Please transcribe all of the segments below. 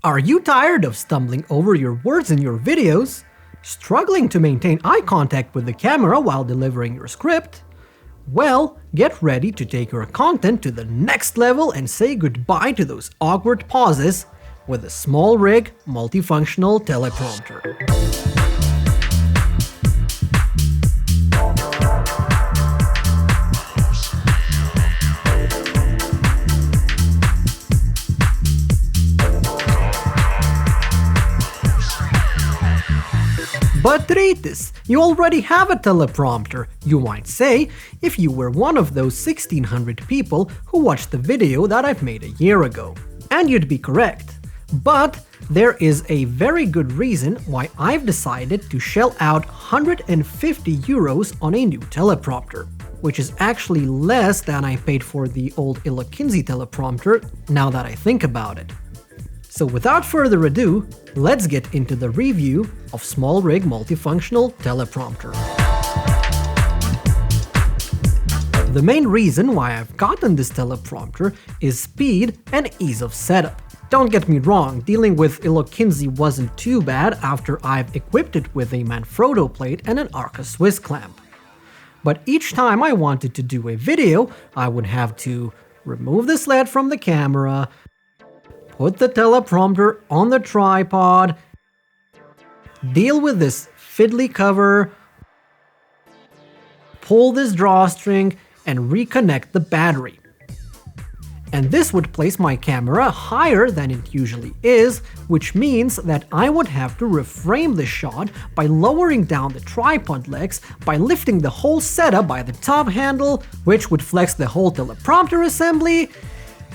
Are you tired of stumbling over your words in your videos? Struggling to maintain eye contact with the camera while delivering your script? Well, get ready to take your content to the next level and say goodbye to those awkward pauses with a SmallRig multifunctional teleprompter. But read this, you already have a teleprompter, you might say, if you were one of those 1600 people who watched the video that I've made a year ago. And you'd be correct. But there is a very good reason why I've decided to shell out 150 euros on a new teleprompter, which is actually less than I paid for the old Kinsey teleprompter, now that I think about it. So without further ado, let's get into the review of SmallRig multifunctional teleprompter. The main reason why I've gotten this teleprompter is speed and ease of setup. Don't get me wrong, dealing with Kinsey wasn't too bad after I've equipped it with a Manfrotto plate and an Arca Swiss clamp. But each time I wanted to do a video, I would have to remove the sled from the camera, put the teleprompter on the tripod, deal with this fiddly cover, pull this drawstring, and reconnect the battery. And this would place my camera higher than it usually is, which means that I would have to reframe the shot by lowering down the tripod legs, by lifting the whole setup by the top handle, which would flex the whole teleprompter assembly,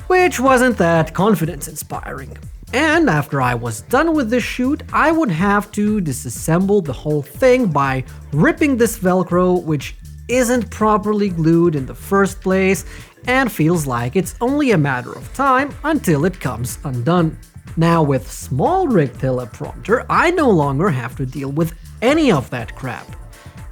which wasn't that confidence-inspiring. And after I was done with the shoot, I would have to disassemble the whole thing by ripping this Velcro, which isn't properly glued in the first place and feels like it's only a matter of time until it comes undone. Now with SmallRig teleprompter, I no longer have to deal with any of that crap.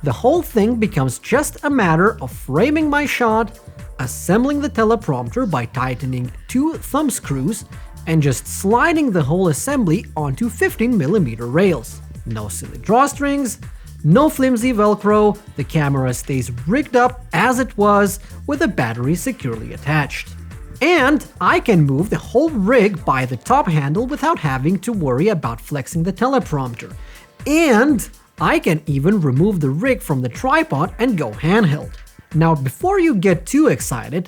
The whole thing becomes just a matter of framing my shot, assembling the teleprompter by tightening 2 thumb screws, and just sliding the whole assembly onto 15mm rails. No silly drawstrings, no flimsy Velcro, the camera stays rigged up as it was with the battery securely attached. And I can move the whole rig by the top handle without having to worry about flexing the teleprompter. And I can even remove the rig from the tripod and go handheld. Now, before you get too excited,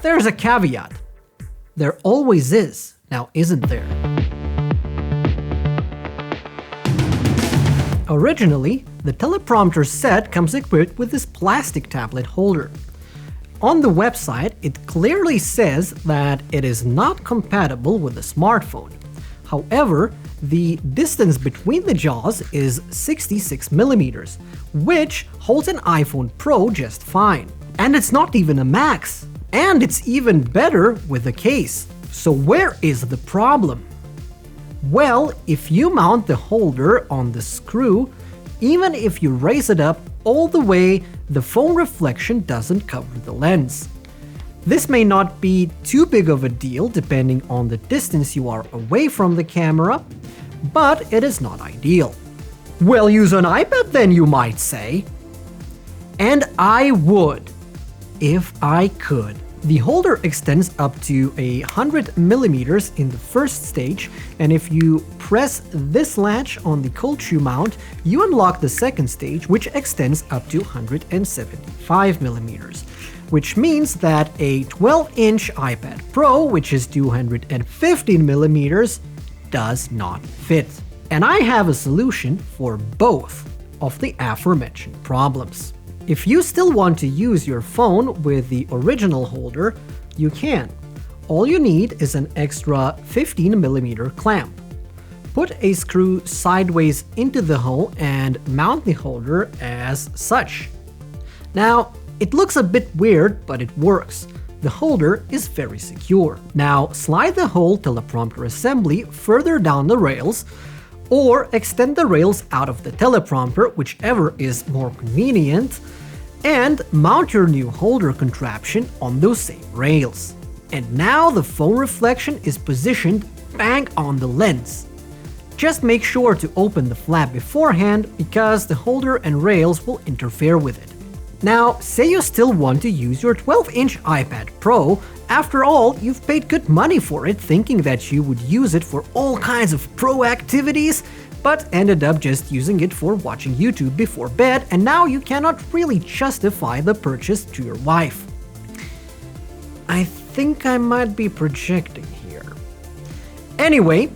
there's a caveat. There always is, now isn't there? Originally, the teleprompter set comes equipped with this plastic tablet holder. On the website, it clearly says that it is not compatible with a smartphone. However, the distance between the jaws is 66mm, which holds an iPhone Pro just fine. And it's not even a Max. And it's even better with a case. So where is the problem? Well, if you mount the holder on the screw, even if you raise it up all the way, the phone reflection doesn't cover the lens. This may not be too big of a deal depending on the distance you are away from the camera, but it is not ideal. Well, use an iPad then, you might say. And I would, if I could. The holder extends up to 100mm in the first stage, and if you press this latch on the cold shoe mount, you unlock the second stage, which extends up to 175mm, which means that a 12-inch iPad Pro, which is 215mm, does not fit. And I have a solution for both of the aforementioned problems. If you still want to use your phone with the original holder, you can. All you need is an extra 15mm clamp. Put a screw sideways into the hole and mount the holder as such. Now, it looks a bit weird, but it works. The holder is very secure. Now, slide the whole teleprompter assembly further down the rails, or extend the rails out of the teleprompter, whichever is more convenient, and mount your new holder contraption on those same rails. And now the phone reflection is positioned bang on the lens. Just make sure to open the flap beforehand because the holder and rails will interfere with it. Now, say you still want to use your 12-inch iPad Pro. After all, you've paid good money for it, thinking that you would use it for all kinds of pro activities, but ended up just using it for watching YouTube before bed, and now you cannot really justify the purchase to your wife. I think I might be projecting here. Anyway,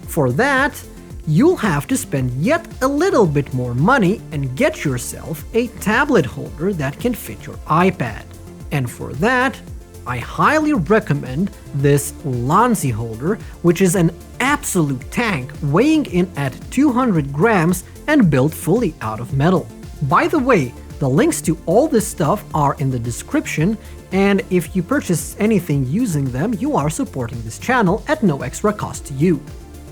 for that, you'll have to spend yet a little bit more money and get yourself a tablet holder that can fit your iPad. And for that, I highly recommend this Lanzi holder, which is an absolute tank weighing in at 200 grams and built fully out of metal. By the way, the links to all this stuff are in the description, and if you purchase anything using them, you are supporting this channel at no extra cost to you.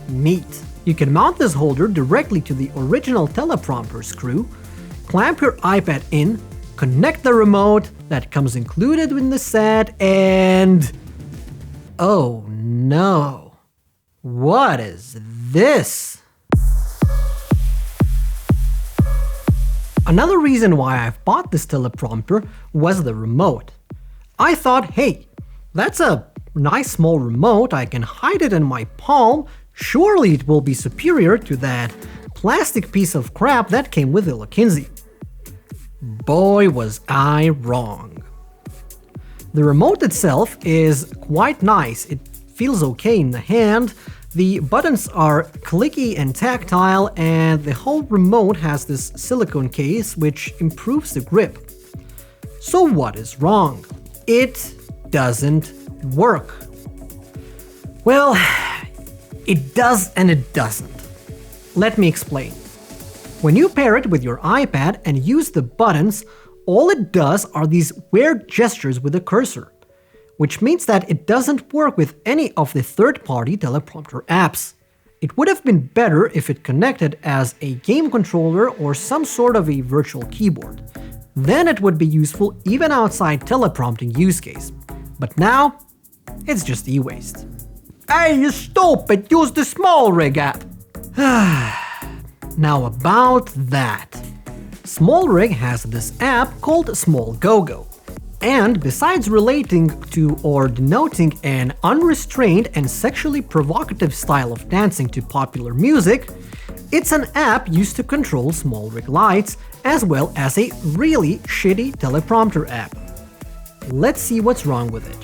Neat. You can mount this holder directly to the original teleprompter screw, clamp your iPad in, connect the remote that comes included in the set, and... oh no. What is this? Another reason why I've bought this teleprompter was the remote. I thought, hey, that's a nice small remote, I can hide it in my palm, surely it will be superior to that plastic piece of crap that came with the Kinsey. Boy, was I wrong. The remote itself is quite nice, it feels okay in the hand, the buttons are clicky and tactile, and the whole remote has this silicone case which improves the grip. So what is wrong? It doesn't work. Well, it does and it doesn't. Let me explain. When you pair it with your iPad and use the buttons, all it does are these weird gestures with the cursor, which means that it doesn't work with any of the third-party teleprompter apps. It would have been better if it connected as a game controller or some sort of a virtual keyboard. Then it would be useful even outside teleprompting use case. But now, it's just e-waste. Hey, you stupid! Use the SmallRig app! Now about that. SmallRig has this app called SmallGoGo. And besides relating to or denoting an unrestrained and sexually provocative style of dancing to popular music, it's an app used to control SmallRig lights as well as a really shitty teleprompter app. Let's see what's wrong with it.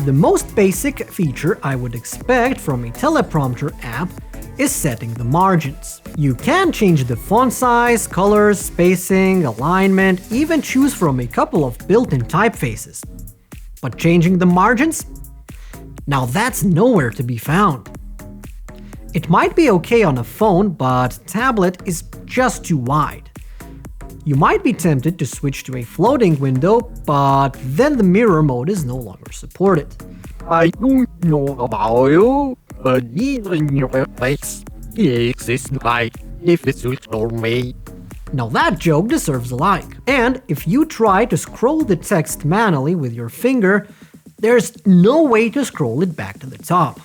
The most basic feature I would expect from a teleprompter app is setting the margins. You can change the font size, colors, spacing, alignment, even choose from a couple of built-in typefaces. But changing the margins? Now that's nowhere to be found. It might be okay on a phone, but tablet is just too wide. You might be tempted to switch to a floating window, but then the mirror mode is no longer supported. I don't know about you, but even your face exists like if it's for me. Now that joke deserves a like. And if you try to scroll the text manually with your finger, there's no way to scroll it back to the top.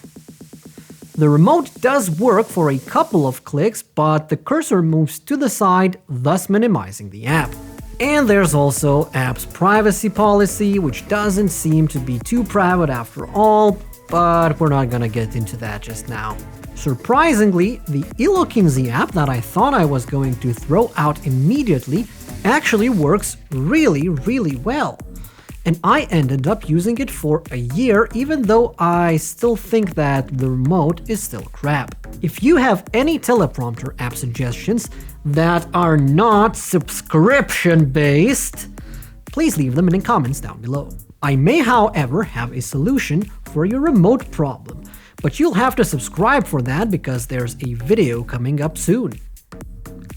The remote does work for a couple of clicks, but the cursor moves to the side, thus minimizing the app. And there's also app's privacy policy, which doesn't seem to be too private after all, but we're not gonna get into that just now. Surprisingly, the Kinsey app that I thought I was going to throw out immediately actually works really well. And I ended up using it for a year, even though I still think that the remote is still crap. If you have any teleprompter app suggestions that are not subscription-based, please leave them in the comments down below. I may, however, have a solution for your remote problem, but you'll have to subscribe for that because there's a video coming up soon.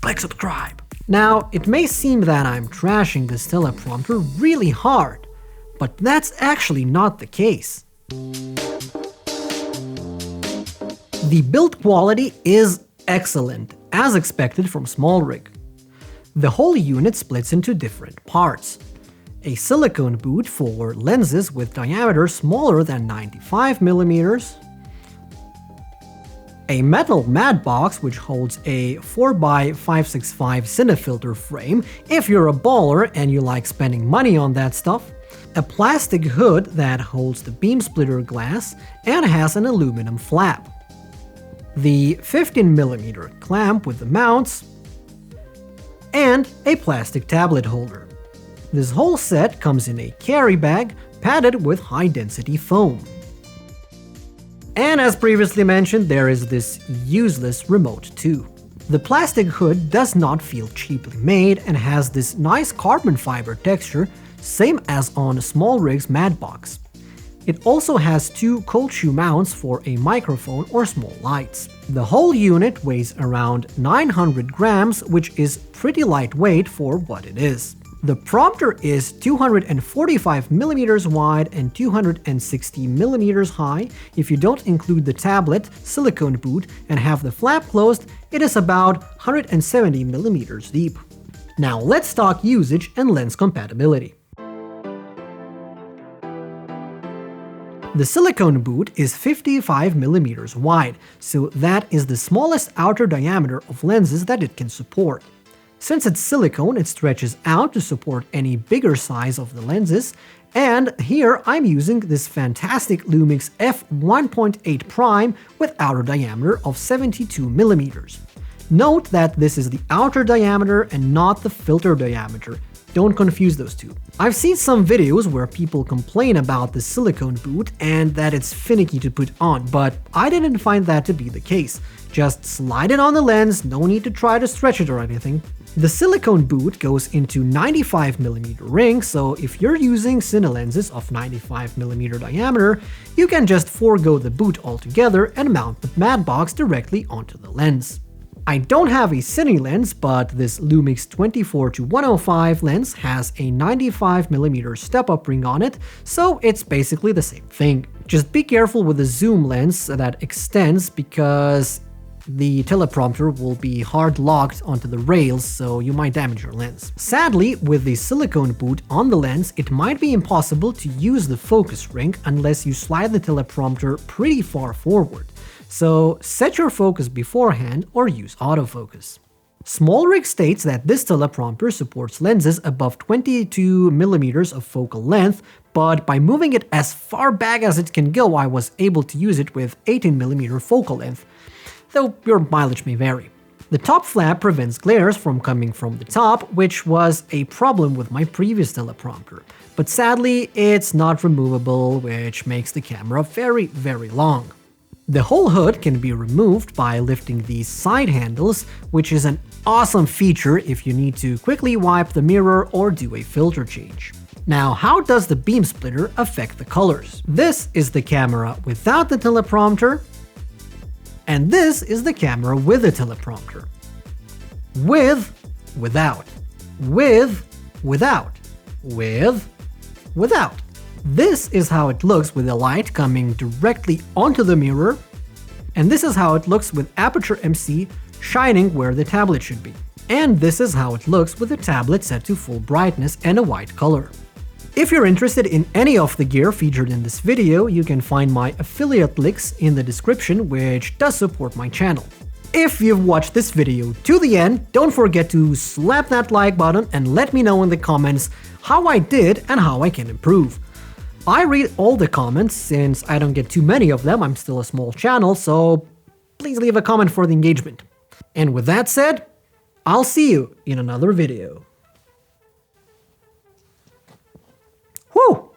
Click subscribe. Now, it may seem that I'm trashing this teleprompter really hard, but that's actually not the case. The build quality is excellent, as expected from SmallRig. The whole unit splits into different parts. A silicone boot for lenses with diameter smaller than 95 mm, A metal matte box which holds a 4x565 cinefilter frame if you're a baller and you like spending money on that stuff, a plastic hood that holds the beam splitter glass and has an aluminum flap, the 15mm clamp with the mounts, and a plastic tablet holder. This whole set comes in a carry bag padded with high-density foam. And as previously mentioned, there is this useless remote too. The plastic hood does not feel cheaply made and has this nice carbon fiber texture, same as on SmallRig's matte box. It also has two cold shoe mounts for a microphone or small lights. The whole unit weighs around 900 grams, which is pretty lightweight for what it is. The prompter is 245mm wide and 260mm high. If you don't include the tablet, silicone boot, and have the flap closed, it is about 170mm deep. Now let's talk usage and lens compatibility. The silicone boot is 55mm wide, so that is the smallest outer diameter of lenses that it can support. Since it's silicone, it stretches out to support any bigger size of the lenses, and here I'm using this fantastic Lumix f1.8 prime with outer diameter of 72mm. Note that this is the outer diameter and not the filter diameter. Don't confuse those two. I've seen some videos where people complain about the silicone boot and that it's finicky to put on, but I didn't find that to be the case. Just slide it on the lens, no need to try to stretch it or anything. The silicone boot goes into 95mm rings, so if you're using cine lenses of 95mm diameter, you can just forego the boot altogether and mount the matte box directly onto the lens. I don't have a cine lens, but this Lumix 24-105 lens has a 95mm step-up ring on it, so it's basically the same thing. Just be careful with the zoom lens that extends because the teleprompter will be hard locked onto the rails, so you might damage your lens. Sadly, with the silicone boot on the lens, it might be impossible to use the focus ring unless you slide the teleprompter pretty far forward. So set your focus beforehand or use autofocus. SmallRig states that this teleprompter supports lenses above 22mm of focal length, but by moving it as far back as it can go, I was able to use it with 18mm focal length, though your mileage may vary. The top flap prevents glares from coming from the top, which was a problem with my previous teleprompter, but sadly it's not removable, which makes the camera very, very long. The whole hood can be removed by lifting these side handles, which is an awesome feature if you need to quickly wipe the mirror or do a filter change. Now, how does the beam splitter affect the colors? This is the camera without the teleprompter, and this is the camera with the teleprompter. With, without. With, without. With, without. This is how it looks with the light coming directly onto the mirror, and this is how it looks with Aperture MC shining where the tablet should be. And this is how it looks with the tablet set to full brightness and a white color. If you're interested in any of the gear featured in this video, you can find my affiliate links in the description, which does support my channel. If you've watched this video to the end, don't forget to slap that like button and let me know in the comments how I did and how I can improve. I read all the comments since I don't get too many of them, I'm still a small channel, so please leave a comment for the engagement. And with that said, I'll see you in another video. Whew!